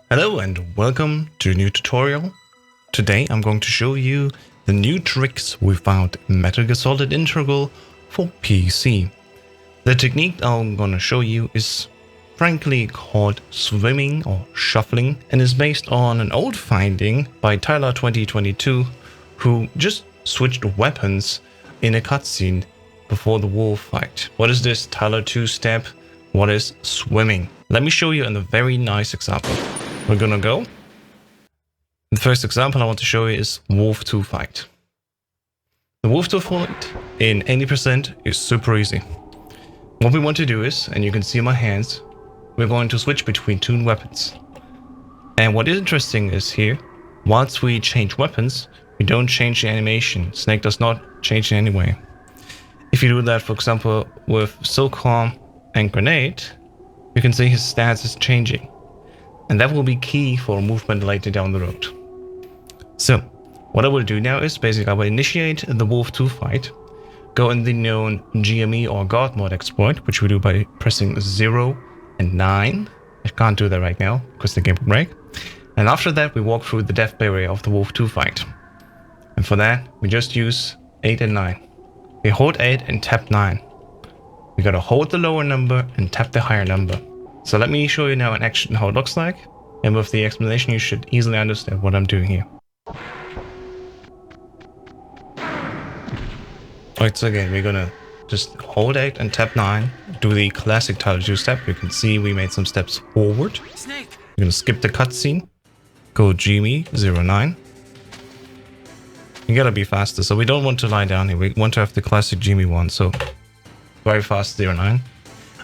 Hello and welcome to a new tutorial. Today I'm going to show you the new tricks we found in Metal Gear Solid Integral for PC. The technique I'm going to show you is frankly called swimming or shuffling and is based on an old finding by Tyler 2022 who just switched weapons in a cutscene before the wolf fight. What is this Tyler 2-step? What is swimming? Let me show you in a very nice example. We're gonna go. The first example I want to show you is Wolf 2 fight. The Wolf 2 fight in 80% is super easy. What we want to do is, and you can see my hands, we're going to switch between two weapons. And what is interesting is here, once we change weapons, we don't change the animation. Snake does not change in any way. If you do that, for example, with Silcom and Grenade, you can see his stats is changing. And that will be key for movement later down the road. So, what I will do now is basically I will initiate the Wolf 2 fight, go in the known GME or God mode exploit, which we do by pressing 0 and 9. I can't do that right now because the game will break. And after that, we walk through the death barrier of the Wolf 2 fight. And for that, we just use 8 and 9. We hold 8 and tap 9. We gotta hold the lower number and tap the higher number. So let me show you now in action how it looks like, and with the explanation you should easily understand what I'm doing here. Alright, so again, we're gonna just hold 8 and tap 9, do the classic Tyler 2 step. You can see we made some steps forward. Snake. We're gonna skip the cutscene, go GME 09. You gotta be faster, so we don't want to lie down here, we want to have the classic GME 1, so very fast 09.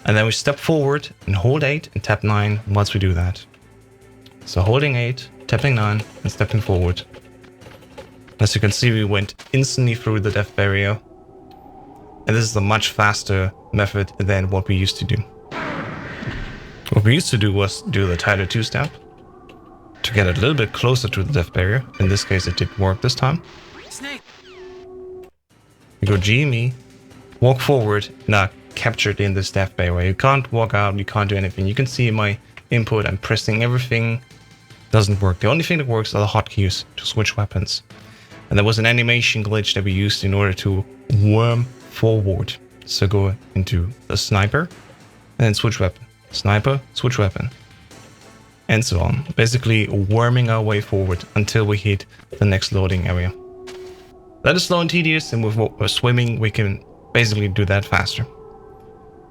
And then we step forward and hold 8 and tap 9 once we do that. So holding 8, tapping 9 and stepping forward. As you can see, we went instantly through the death barrier. And this is a much faster method than what we used to do. What we used to do was do the Tyler 2 step to get a little bit closer to the death barrier. In this case, it did work this time. Snake. You go GME, walk forward, now captured in this death barrier. You can't walk out, you can't do anything. You can see my input, I'm pressing everything. Doesn't work. The only thing that works are the hotkeys to switch weapons. And there was an animation glitch that we used in order to worm forward. So go into the sniper and then switch weapon. Sniper, switch weapon. And so on. Basically worming our way forward until we hit the next loading area. That is slow and tedious, and with swimming we can basically do that faster.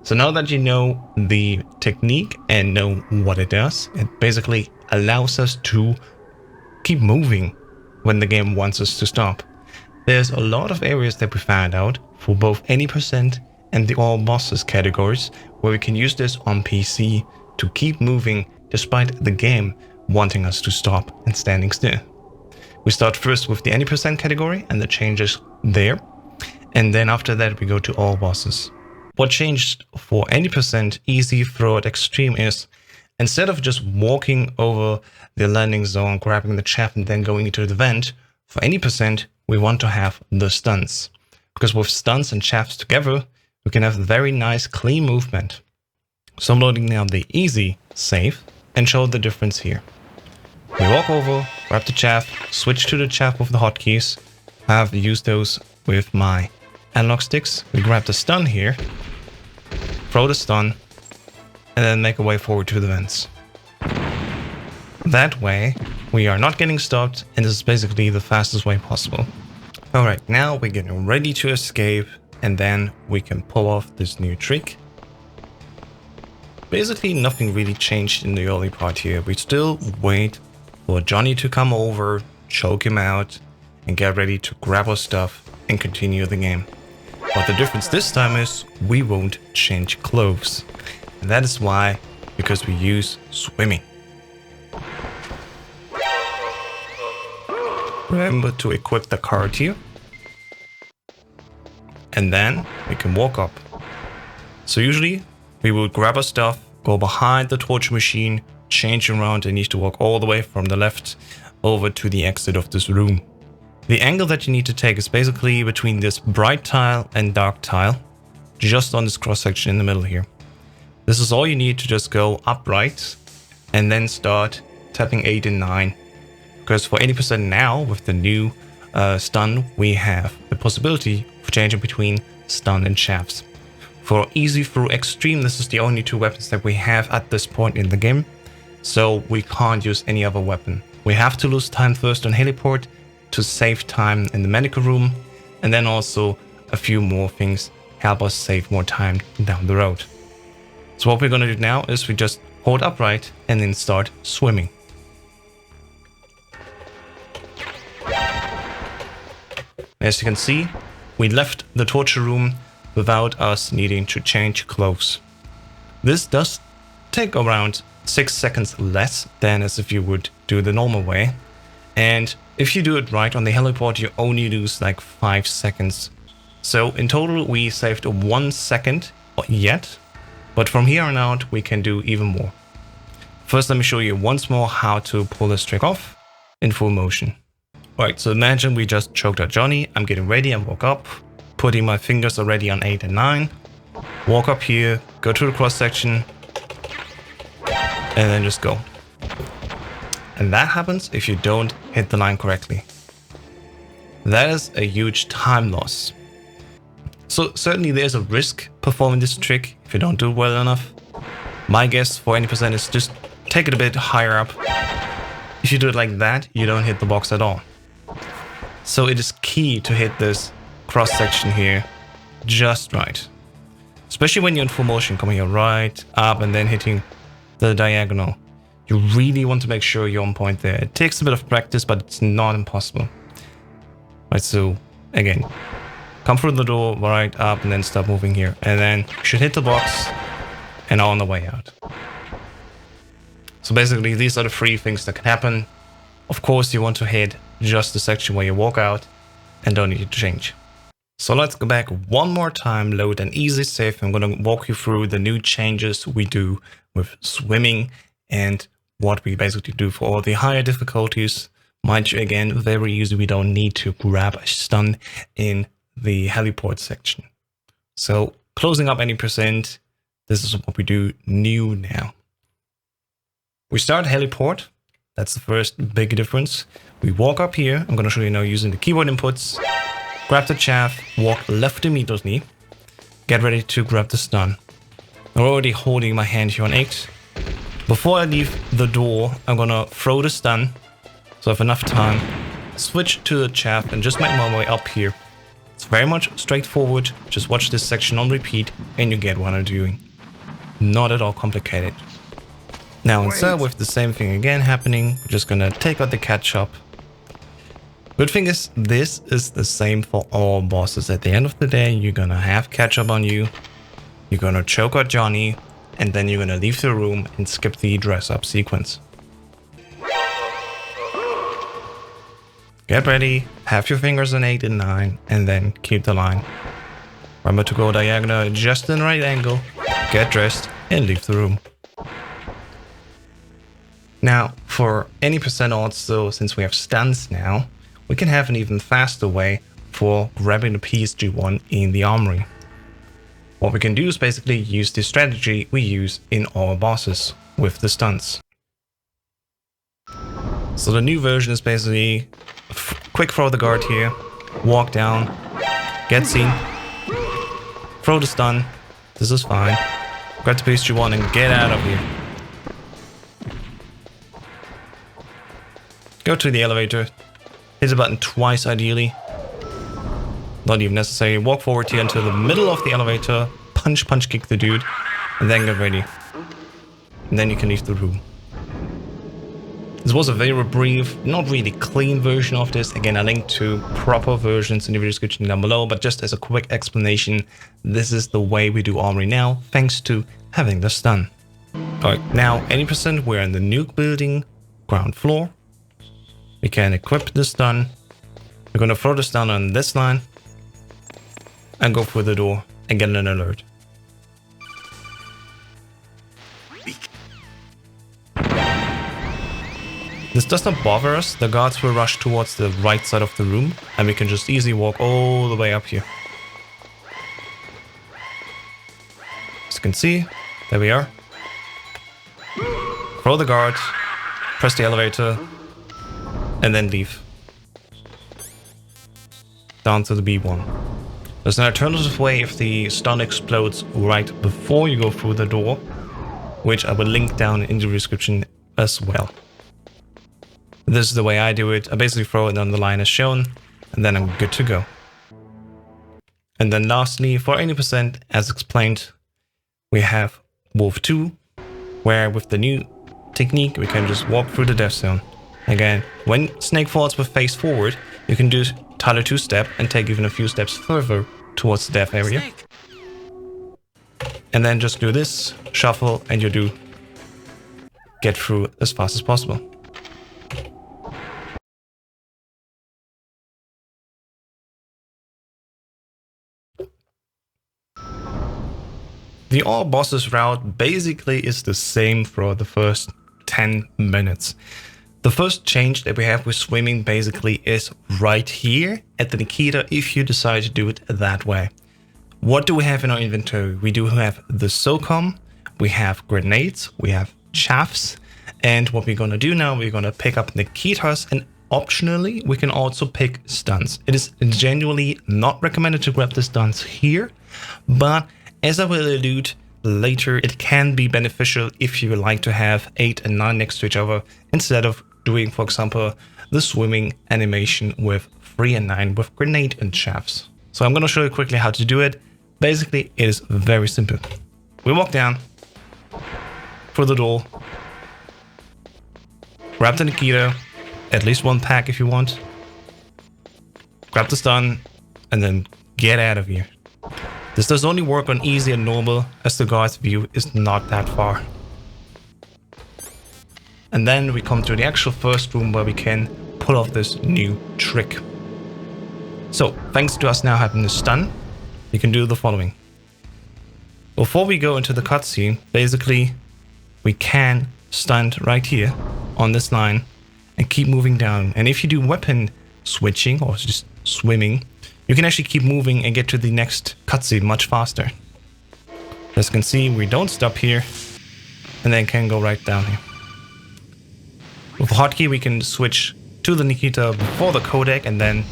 So now that you know the technique and know what it does, it basically allows us to keep moving when the game wants us to stop. There's a lot of areas that we found out for both 80% and the all bosses categories where we can use this on PC to keep moving despite the game wanting us to stop and standing still. We start first with the 80% category and the changes there. And then after that we go to all bosses. What changed for 80% easy throughout extreme is instead of just walking over the landing zone, grabbing the chaff and then going into the vent, for 80% we want to have the stunts. Because with stunts and chaffs together, we can have very nice clean movement. So I'm loading now the easy save and show the difference here. We walk over, grab the chaff, switch to the chaff with the hotkeys. I have used those with my analog sticks. We grab the stun here, throw the stun, and then make our way forward to the vents. That way, we are not getting stopped, and this is basically the fastest way possible. Alright, now we're getting ready to escape, and then we can pull off this new trick. Basically, nothing really changed in the early part here. We still wait for Johnny to come over, choke him out, and get ready to grab our stuff and continue the game. But the difference this time is we won't change clothes. And that is why, because we use swimming. Remember to equip the card here. And then we can walk up. So usually we will grab our stuff, go behind the torture machine, change around, and need to walk all the way from the left over to the exit of this room. The angle that you need to take is basically between this bright tile and dark tile, just on this cross section in the middle here. This is all you need to just go upright and then start tapping 8 and 9. Because for 80% now, with the new stun, we have the possibility of changing between stun and shafts. For easy through extreme, this is the only two weapons that we have at this point in the game. So we can't use any other weapon. We have to lose time first on heliport to save time in the medical room. And then also a few more things help us save more time down the road. So what we're going to do now is we just hold upright and then start swimming. As you can see, we left the torture room without us needing to change clothes. This does take around 6 seconds less than as if you would do the normal way. And if you do it right on the heliport, you only lose like 5 seconds. So in total, we saved 1 second yet, but from here on out, we can do even more. First, let me show you once more how to pull this trick off in full motion. Alright, so imagine we just choked out Johnny. I'm getting ready and walk up, putting my fingers already on 8 and 9. Walk up here, go to the cross section, and then just go. And that happens if you don't hit the line correctly. That is a huge time loss. So certainly there's a risk performing this trick if you don't do it well enough. My guess for 80% is just take it a bit higher up. If you do it like that, you don't hit the box at all. So it is key to hit this cross section here just right. Especially when you're in full motion, coming here right up and then hitting the diagonal. You really want to make sure you're on point there. It takes a bit of practice, but it's not impossible. Right, so again, come through the door right up and then start moving here. And then you should hit the box and on the way out. So basically, these are the 3 things that can happen. Of course, you want to hit just the section where you walk out and don't need to change. So let's go back one more time, load an easy save. I'm going to walk you through the new changes we do with swimming and what we basically do for all the higher difficulties. Mind you, again, very easy. We don't need to grab a stun in the heliport section. So closing up any %, this is what we do new now. We start heliport. That's the first big difference. We walk up here. I'm going to show you now using the keyboard inputs. Grab the chaff, walk left immediately. Get ready to grab the stun. I'm already holding my hand here on 8. Before I leave the door, I'm going to throw the stun. So I have enough time. Switch to the chaff and just make my way up here. It's very much straightforward. Just watch this section on repeat and you get what I'm doing. Not at all complicated. Now instead with the same thing again happening, we're just gonna take out the ketchup. Good thing is, this is the same for all bosses. At the end of the day, you're gonna have ketchup on you. You're gonna choke out Johnny, and then you're gonna leave the room and skip the dress up sequence. Get ready, have your fingers on 8 and 9, and then keep the line. Remember to go diagonal just in the right angle, get dressed, and leave the room. Now, for any % also, since we have stuns now, we can have an even faster way for grabbing the PSG1 in the armory. What we can do is basically use the strategy we use in all bosses with the stunts. So the new version is basically quick throw the guard here, walk down, get seen, throw the stun, this is fine, grab the PSG1 and get out of here. Go to the elevator, hit the button twice ideally, not even necessary, walk forward here into the middle of the elevator, punch kick the dude, and then get ready. And then you can leave the room. This was a very brief, not really clean version of this. Again, I linked to proper versions in the video description down below, but just as a quick explanation, this is the way we do armory now, thanks to having the stun. Alright, now any % we're in the nuke building, ground floor. We can equip the stun. We're going to throw the stun on this line and go through the door and get an alert. This does not bother us. The guards will rush towards the right side of the room and we can just easily walk all the way up here. As you can see, there we are. Throw the guard, press the elevator, and then leave. Down to the B1. There's an alternative way if the stun explodes right before you go through the door, which I will link down in the description as well. This is the way I do it. I basically throw it on the line as shown, and then I'm good to go. And then lastly, for 80%, as explained, we have Wolf 2, where with the new technique, we can just walk through the death zone. Again, when Snake falls with face forward, you can do Tyler 2-step and take even a few steps further towards the death area. Snake. And then just do this, shuffle, and you do get through as fast as possible. The all bosses route basically is the same for the first 10 minutes. The first change that we have with swimming basically is right here at the Nikita if you decide to do it that way. What do we have in our inventory? We do have the SOCOM, we have grenades, we have chaffs, and what we're gonna do now, we're gonna pick up Nikitas, and optionally we can also pick stuns. It is genuinely not recommended to grab the stuns here, but as I will allude later, it can be beneficial if you like to have 8 and 9 next to each other instead of doing, for example, the swimming animation with 3 and 9 with grenade and chaffs. So I'm going to show you quickly how to do it. Basically, it is very simple. We walk down through the door, grab the Nikita, at least one pack if you want, grab the stun, and then get out of here. This does only work on easy and normal, as the guard's view is not that far. And then we come to the actual first room where we can pull off this new trick. So, thanks to us now having the stun, we can do the following. Before we go into the cutscene, basically, we can stand right here on this line and keep moving down. And if you do weapon switching or just swimming, you can actually keep moving and get to the next cutscene much faster. As you can see, we don't stop here and then can go right down here. With the hotkey, we can switch to the Nikita before the codec, and then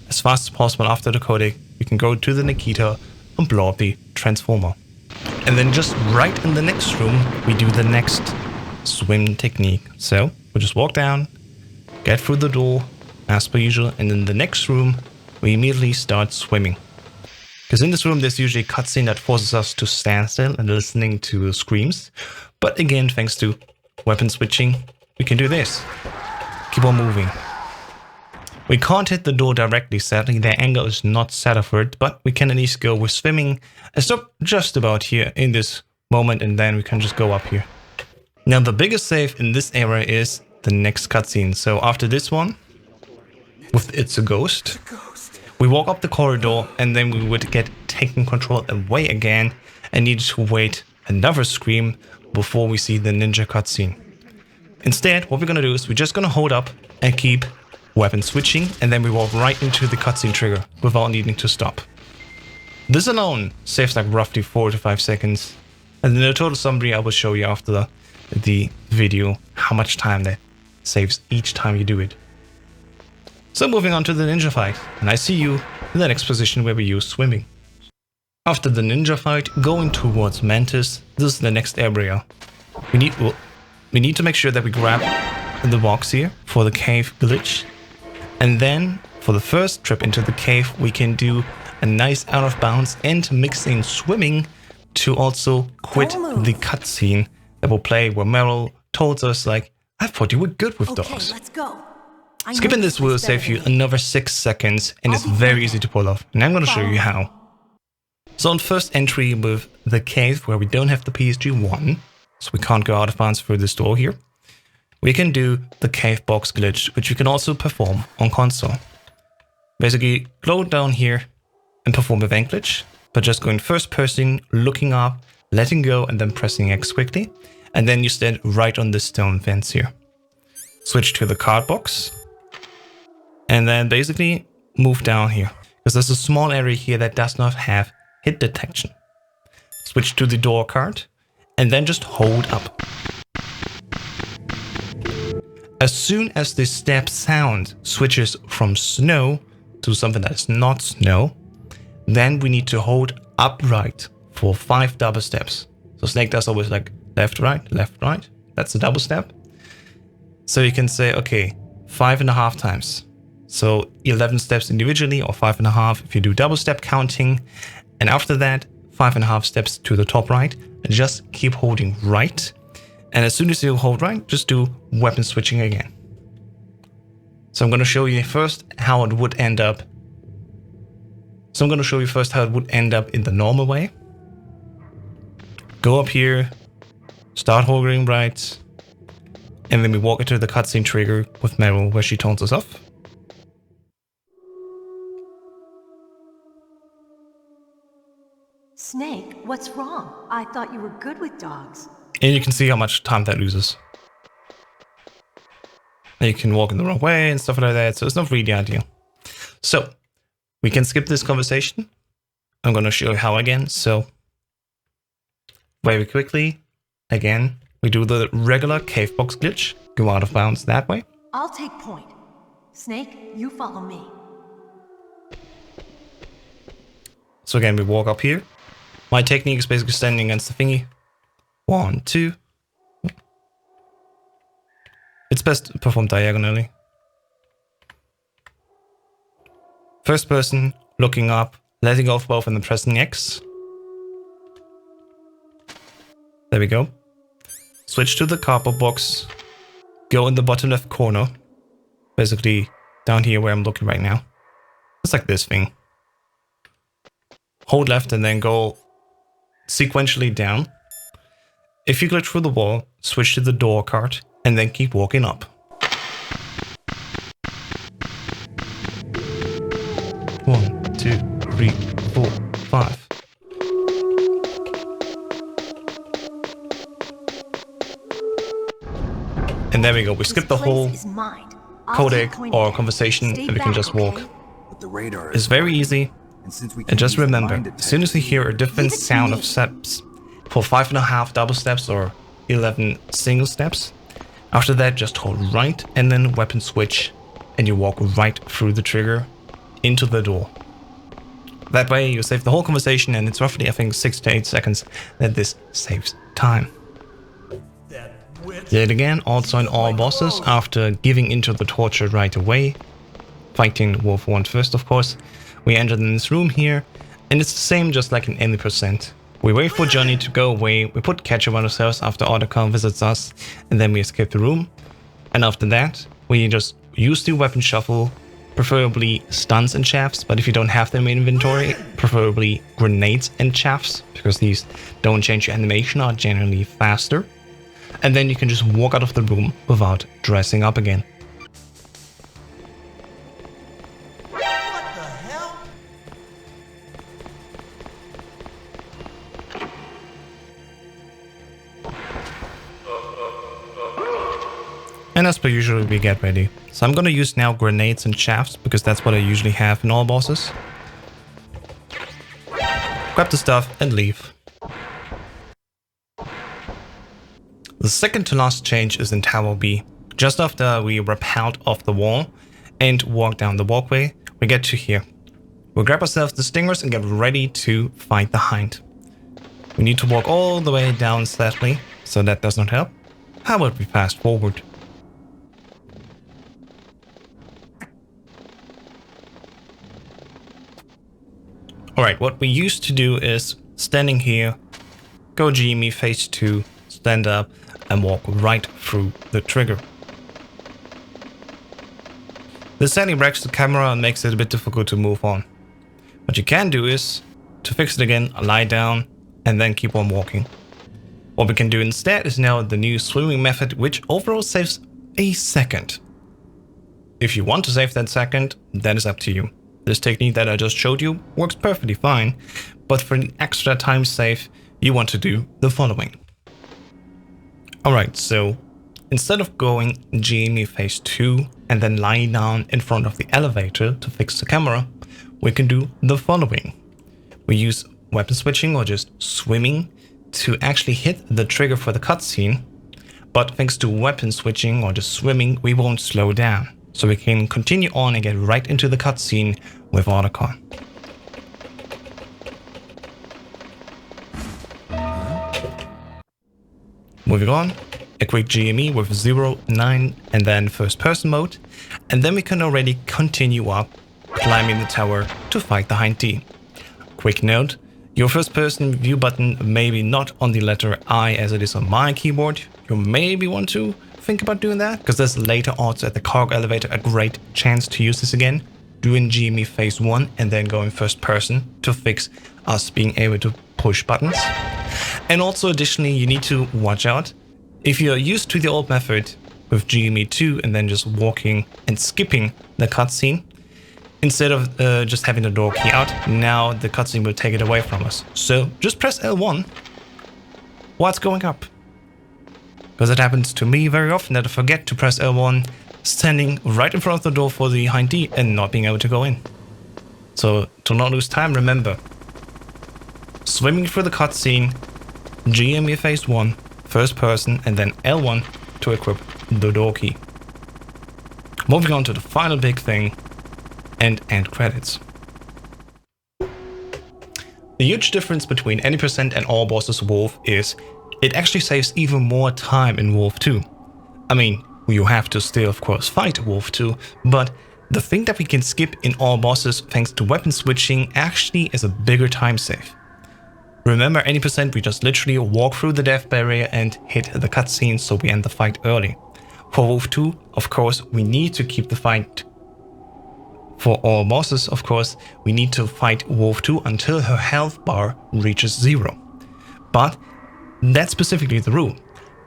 as fast as possible after the codec, we can go to the Nikita and blow up the transformer. And then just right in the next room, we do the next swim technique. So we just walk down, get through the door as per usual, and in the next room, we immediately start swimming. Because in this room, there's usually a cutscene that forces us to stand still and listening to screams. But again, thanks to weapon switching, we can do this. Keep on moving. We can't hit the door directly, sadly, the angle is not set up for it, but we can at least go with swimming and stop just about here in this moment, and then we can just go up here. Now the biggest save in this area is the next cutscene. So after this one, with It's a Ghost, we walk up the corridor and then we would get taken control away again and need to wait another scream before we see the ninja cutscene. Instead, what we're gonna do is we're just gonna hold up and keep weapon switching, and then we walk right into the cutscene trigger without needing to stop. This alone saves like roughly 4 to 5 seconds, and in the total summary I will show you after the video how much time that saves each time you do it. So moving on to the ninja fight, and I see you in the next position where we use swimming. After the ninja fight, going towards Mantis, this is the next area. We need to make sure that we grab the box here for the cave glitch. And then for the first trip into the cave, we can do a nice out of bounds and mix in swimming to also quit the cutscene that will play where Meryl told us like, I thought you were good with dogs. Let's go. Skipping this will save you another 6 seconds and it's very easy to pull off. And I'm going to show you how. So on first entry with the cave where we don't have the PSG-1, so we can't go out of bounds through this door here, we can do the cave box glitch, which we can also perform on console. Basically, go down here and perform a vent glitch, but just going first person, looking up, letting go, and then pressing X quickly. And then you stand right on this stone fence here. Switch to the card box. And then basically move down here, because there's a small area here that does not have hit detection. Switch to the door card, and then just hold up. As soon as the step sound switches from snow to something that is not snow, then we need to hold upright for 5 double steps. So Snake does always like left, right. That's a double step. So you can say, okay, 5.5 times. So 11 steps individually, or 5.5 if you do double step counting. And after that, 5.5 steps to the top right. And just keep holding right. And as soon as you hold right, just do weapon switching again. So I'm going to show you first how it would end up. in the normal way. Go up here, start holding right, and then we walk into the cutscene trigger with Meryl where she turns us off. Snake, what's wrong? I thought you were good with dogs. And you can see how much time that loses. And you can walk in the wrong way and stuff like that, so it's not really ideal. So, we can skip this conversation. I'm going to show you how again. So, very quickly, again, we do the regular cave box glitch. Go out of bounds that way. I'll take point. Snake, you follow me. So again, we walk up here. My technique is basically standing against the thingy. 1, 2. It's best performed diagonally. First person, looking up, letting go of both and then pressing X. There we go. Switch to the cardboard box. Go in the bottom left corner. Basically down here where I'm looking right now. It's like this thing. Hold left and then go sequentially down. If you glitch through the wall, switch to the door card and then keep walking up. 1, 2, 3, 4, 5. And there we go. We skipped the whole codec or conversation and we can just walk. It's very easy. And just remember, as soon as you hear a different sound of steps for 5.5 double steps or 11 single steps, after that just hold right and then weapon switch and you walk right through the trigger into the door. That way you save the whole conversation and it's roughly, I think, 6 to 8 seconds that this saves time. Yet again, also in all bosses, after giving into the torture right away, fighting Wolf 1 first of course, we entered in this room here, and it's the same just like in any percent. We wait for Johnny to go away, we put ketchup on ourselves after Otacon visits us, and then we escape the room. And after that, we just use the weapon shuffle, preferably stuns and chaffs, but if you don't have them in inventory, preferably grenades and chaffs, because these don't change your animation, are generally faster. And then you can just walk out of the room without dressing up again. And as per usual, we get ready. So I'm gonna use now grenades and chaffs, because that's what I usually have in all bosses. Grab the stuff and leave. The second to last change is in Tower B. Just after we rappelled off the wall and walk down the walkway, we get to here. We'll grab ourselves the stingers and get ready to fight the hind. We need to walk all the way down slightly, so that does not help. How about we fast forward? Alright, what we used to do is standing here, go Jimmy, phase 2, stand up, and walk right through the trigger. This sadly wrecks the camera and makes it a bit difficult to move on. What you can do is, to fix it again, lie down and then keep on walking. What we can do instead is now the new swimming method, which overall saves a second. If you want to save that second, that is up to you. This technique that I just showed you works perfectly fine, but for an extra time save, you want to do the following. Alright, so instead of going Jamie phase 2 and then lying down in front of the elevator to fix the camera, we can do the following. We use weapon switching or just swimming to actually hit the trigger for the cutscene, But thanks to weapon switching or just swimming, we won't slow down. So we can continue on and get right into the cutscene with Otacon. Moving on, a quick GME with 0, 9 and then first person mode. And then we can already continue up, climbing the tower to fight the Hind D. Quick note, your first person view button may be not on the letter I as it is on my keyboard. You maybe want to think about doing that, because there's later odds at the cargo elevator a great chance to use this again. Doing GME phase 1 and then going first person to fix us being able to push buttons. And also additionally, you need to watch out. If you're used to the old method with GME 2 and then just walking and skipping the cutscene, instead of just having the door key out, now the cutscene will take it away from us. So just press L1 while it's going up. Because it happens to me very often that I forget to press L1 standing right in front of the door for the Hind D and not being able to go in. So to not lose time, remember, swimming through the cutscene, GME phase 1, first person, and then L1 to equip the door key. Moving on to the final big thing, and end credits. The huge difference between any percent and all bosses Wolf is it actually saves even more time in Wolf 2. I mean, you have to still of course fight Wolf 2, but the thing that we can skip in all bosses thanks to weapon switching actually is a bigger time save. Remember, any percent we just literally walk through the death barrier and hit the cutscene so we end the fight early. For Wolf 2, of course, we need to keep the fight. For all bosses, of course, we need to fight Wolf 2 until her health bar reaches 0. But that's specifically the rule.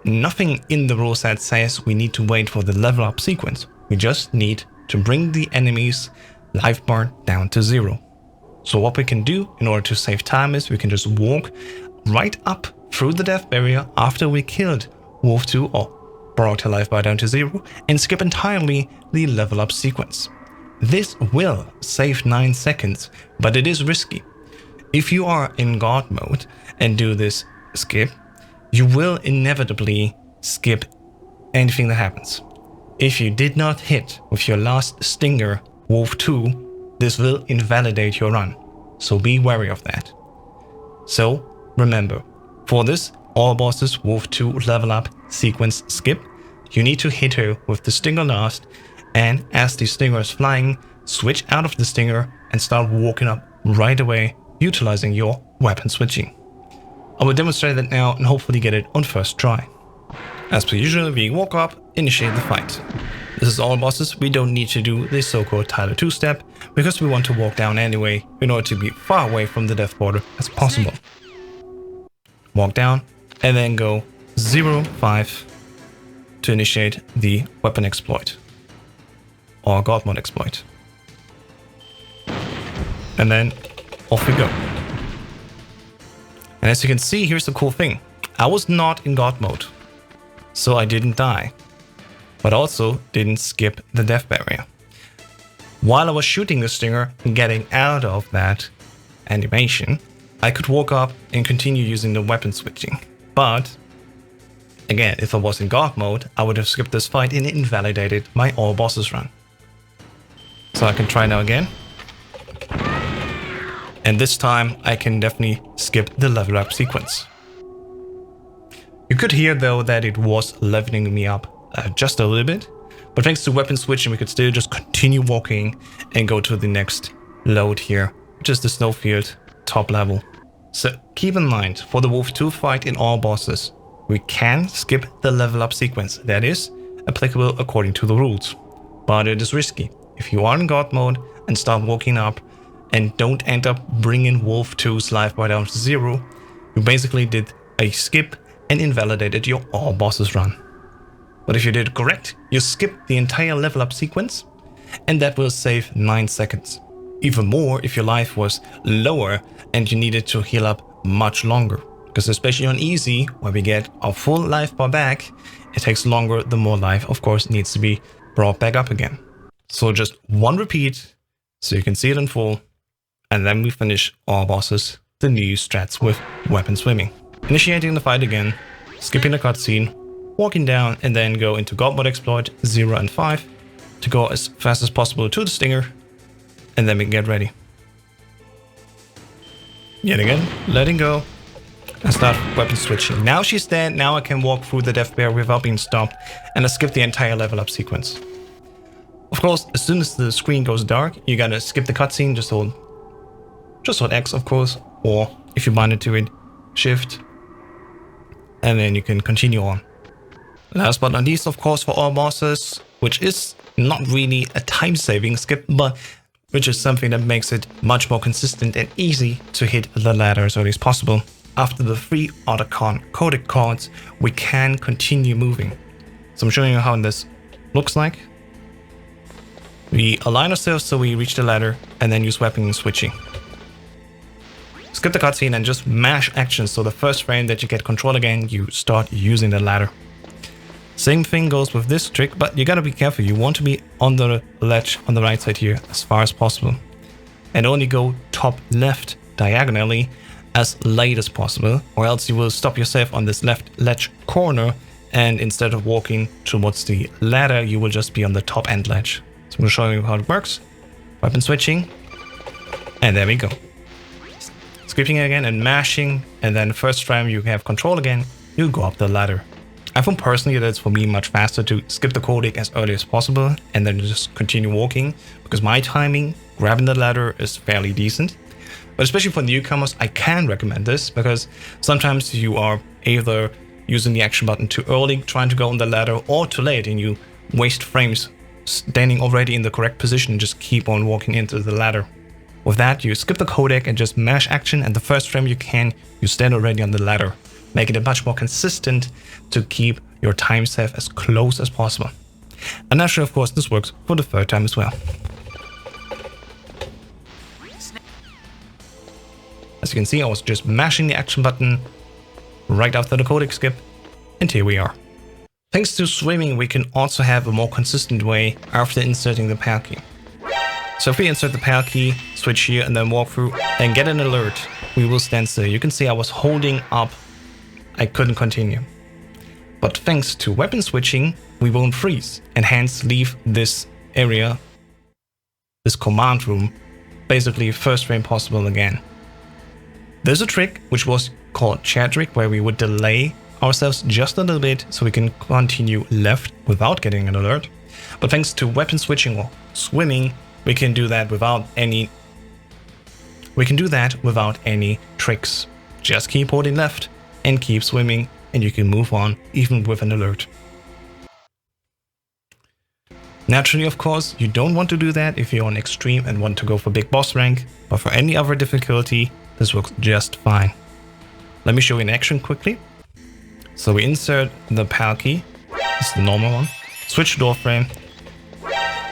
Nothing in the rule set says we need to wait for the level up sequence. We just need to bring the enemy's life bar down to 0. So what we can do in order to save time is we can just walk right up through the death barrier after we killed Wolf 2 or brought her life bar down to 0 and skip entirely the level up sequence. This will save 9 seconds, but it is risky. If you are in God mode and do this skip, you will inevitably skip anything that happens. If you did not hit with your last stinger Wolf 2, this will invalidate your run, so be wary of that. So remember, for this all bosses Wolf 2 level up sequence skip, you need to hit her with the stinger last, and as the stinger is flying, switch out of the stinger and start walking up right away, utilizing your weapon switching. I will demonstrate that now and hopefully get it on first try. As per usual, we walk up, initiate the fight. This is all bosses, we don't need to do the so-called Tyler 2 step, because we want to walk down anyway in order to be far away from the death border as possible. Walk down and then go 0-5 to initiate the weapon exploit. Or God mode exploit. And then off we go. And as you can see, here's the cool thing. I was not in God mode, so I didn't die, but also didn't skip the death barrier. While I was shooting the stinger and getting out of that animation, I could walk up and continue using the weapon switching. But again, if I was in God mode, I would have skipped this fight and invalidated my all bosses run. So I can try now again. And this time I can definitely skip the level up sequence. You could hear though that it was leveling me up just a little bit, but thanks to weapon switching we could still just continue walking and go to the next load here, which is the snowfield top level. So keep in mind, for the Wolf 2 fight in all bosses, we can skip the level up sequence. That is applicable according to the rules, but it is risky. If you are in God mode and start walking up and don't end up bringing Wolf 2's life bar down to 0, you basically did a skip and invalidated your all bosses run. But if you did it correct, you skipped the entire level up sequence, and that will save 9 seconds. Even more if your life was lower and you needed to heal up much longer. Because especially on easy, where we get our full life bar back, it takes longer the more life of course needs to be brought back up again. So just one repeat so you can see it in full, and then we finish all bosses, the new strats with weapon swimming. Initiating the fight again, skipping the cutscene, walking down, and then go into God Mode Exploit 0 and 5 to go as fast as possible to the Stinger, and then we can get ready. Yet again, letting go, and start weapon switching. Now she's dead, now I can walk through the death bear without being stopped, and I skip the entire level up sequence. Of course, as soon as the screen goes dark, you gotta skip the cutscene, just hold X, of course, or if you bind it to it, Shift, and then you can continue on. Last but not least, of course, for all bosses, which is not really a time-saving skip, but which is something that makes it much more consistent and easy to hit the ladder as early as possible. After the 3 Otacon codec cards, we can continue moving. So I'm showing you how this looks like. We align ourselves so we reach the ladder, and then use weapon switching. Skip the cutscene and just mash action, so the first frame that you get control again, you start using the ladder. Same thing goes with this trick, but you gotta be careful. You want to be on the ledge on the right side here as far as possible. And only go top left diagonally as late as possible, or else you will stop yourself on this left ledge corner, and instead of walking towards the ladder, you will just be on the top end ledge. So I'm gonna show you how it works. Weapon switching, and there we go. Skipping it again and mashing, and then first time you have control again, you go up the ladder. I found personally that it's for me much faster to skip the codec as early as possible and then just continue walking, because my timing grabbing the ladder is fairly decent. But especially for newcomers, I can recommend this, because sometimes you are either using the action button too early, trying to go on the ladder, or too late and you waste frames standing already in the correct position and just keep on walking into the ladder. With that, you skip the codec and just mash action, and the first frame you can, you stand already on the ladder, making it much more consistent to keep your time save as close as possible. And naturally, of course, this works for the third time as well. As you can see, I was just mashing the action button right after the codec skip, and here we are. Thanks to swimming, we can also have a more consistent way after inserting the PAL key. So if we insert the PAL key, switch here, and then walk through and get an alert, we will stand still. You can see I was holding up, I couldn't continue. But thanks to weapon switching, we won't freeze and hence leave this area, this command room, basically first frame possible again. There's a trick which was called chair trick, where we would delay ourselves just a little bit so we can continue left without getting an alert. But thanks to weapon switching or swimming, we can do that without any tricks. Just keep holding left and keep swimming, and you can move on even with an alert. Naturally, of course, you don't want to do that if you're on extreme and want to go for big boss rank, but for any other difficulty, this works just fine. Let me show you in action quickly. So we insert the PAL key, this is the normal one, switch door frame,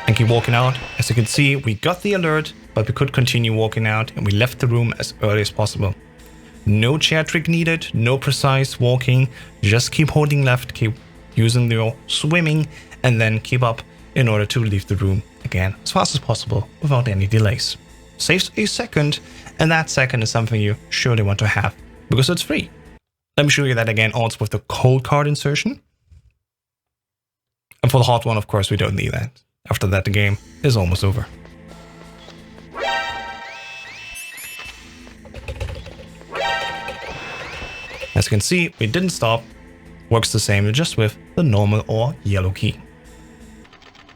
and keep walking out. As you can see, we got the alert, but we could continue walking out, and we left the room as early as possible. No chair trick needed, no precise walking, just keep holding left, keep using your swimming, and then keep up in order to leave the room again as fast as possible without any delays. Saves a second, and that second is something you surely want to have, because it's free. Let me show you that again also with the cold card insertion. And for the hot one, of course, we don't need that. After that, the game is almost over. As you can see, we didn't stop. Works the same, just with the normal or yellow key.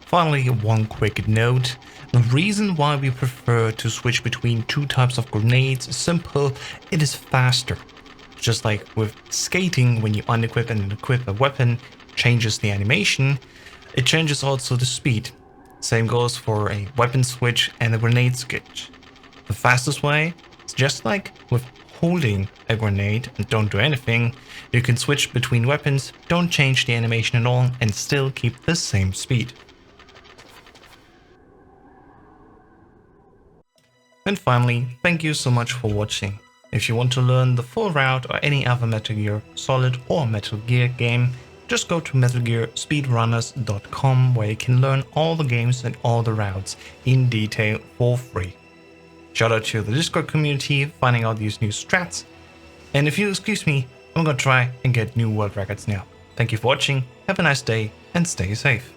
Finally, one quick note. The reason why we prefer to switch between two types of grenades is simple. It is faster. Just like with skating, when you unequip and equip a weapon, changes the animation, it changes also the speed. Same goes for a weapon switch and a grenade switch. The fastest way is just like with holding a grenade and don't do anything, you can switch between weapons, don't change the animation at all, and still keep the same speed. And finally, thank you so much for watching. If you want to learn the full route or any other Metal Gear Solid or Metal Gear game, just go to metalgearSpeedrunners.com, where you can learn all the games and all the routes in detail for free. Shout out to the Discord community finding out these new strats. And if you excuse me, I'm gonna try and get new world records now. Thank you for watching, have a nice day and stay safe.